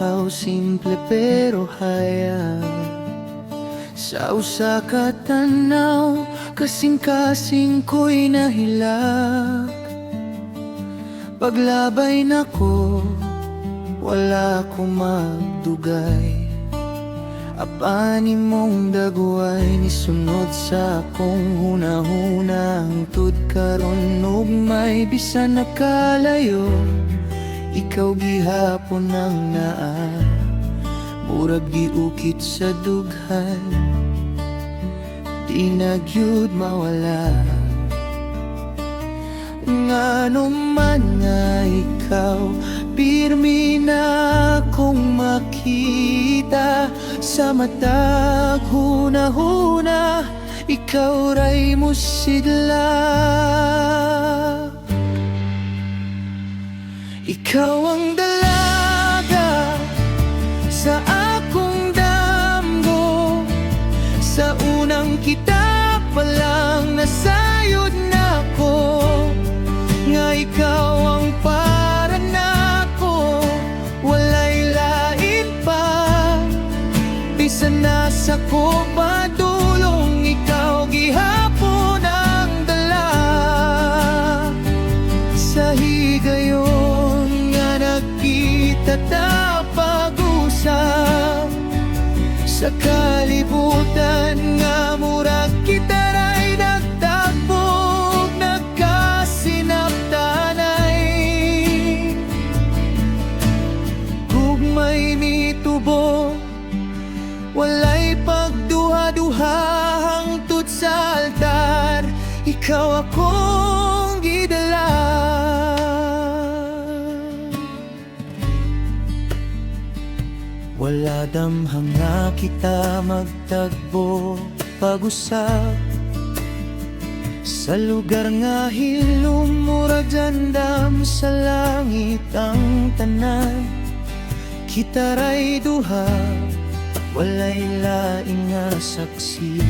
ikaw simple pero hayag. Sa usa ka tanaw, kasing-kasing ko'y nahilak. Paglabay nako, wala ko magdugay. Apani mong dagway, nisunod sa akong hunahunang tud karon ug may bisan nakalayo. Ikaw gihapon ang naa, murag giukit sa dughan, di na gyud mawala. Ngano man nga ikaw, pirmi na kong makita. Sa matag hunahuna, ikaw ray musidla. Ikaw ang dalaga sa akong damgo. Sa unang kita pa lang nasayod na ko, nga ikaw ang para nako. Walay lain pa, bisan nasa ko padulong, ikaw gihapon ang dala. Sa higayon nga nagkita ta pag-usap, sa kalibutan nga murag kita ray nagtagpo, nagkasinaptanay. Gugmay mitubo, walay pagduha-duha hangtod sa altar, ikaw akong gidala. Wala damhang nga kita magtagbo pag-usap, sa lugar nga hilom murag jandam sa langit ang tanan. Kita ray duha, walay laing nga saksi,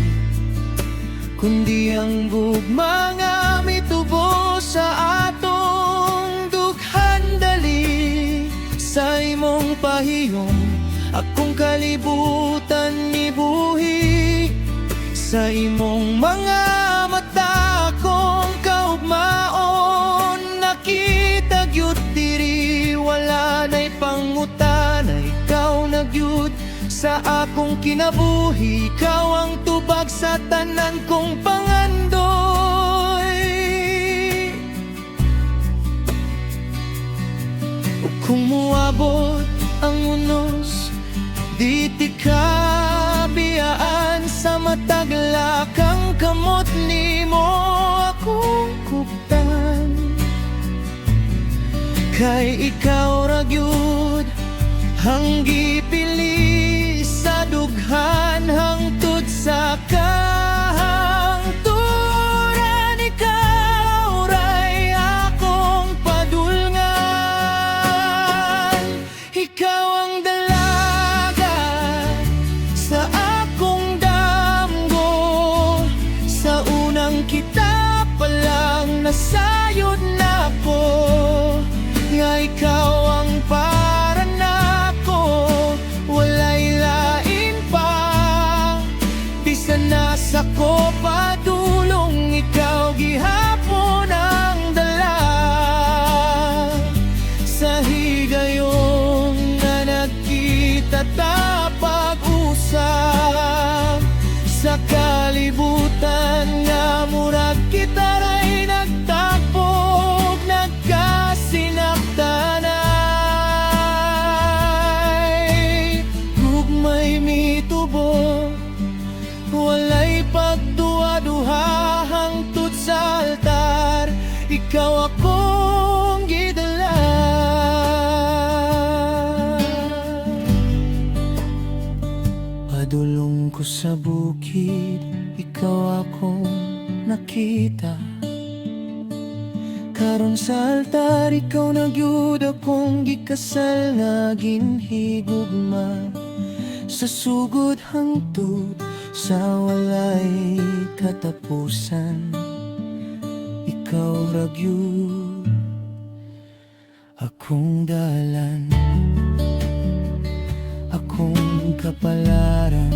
kundi ang gugma nga mitubo sa atong dughan dali. Sa imong pahiyom, akong kalibutan nibuhi. Sa imong mga mata, akong kaugmaon. Nakita gyud diri, wala na'y pangutana, ikaw na gyud sa akong kinabuhi. Ikaw ang tubag sa tanan kong pangandoy. O kung muabot ang unos, di ti ka biyaan. Sa mataglakang kamot nimo akong kuptan, kay ikaw ra gyud ang gipili sa dughan hangtod sa kahangturan. Ikaw ray akong padulngan. Ikaw ang dalaga sa akong damgo. Sa unang kita pa lang nasayod na ko, nga ikaw ang para nako. Walay lain pa, bisan nasa ko padulong, ikaw gihapon ang dala. Sa higayon nga nagkita ta pag-usap, sa kalibutan nga murag kita ray nagtagpo, nagkasinaptanay. Gugmay mitubo, walay pagduha-duha hangtod sa altar, ikaw akong gidala. Padulong ko sa bukid, ikaw akong nakita. Karon sa altar, ikaw na gyud akong gikasal nga ginhigugma. Sa sugod hangtod sa walay katapusan, ikaw ra gyud akong dalan. kapalaran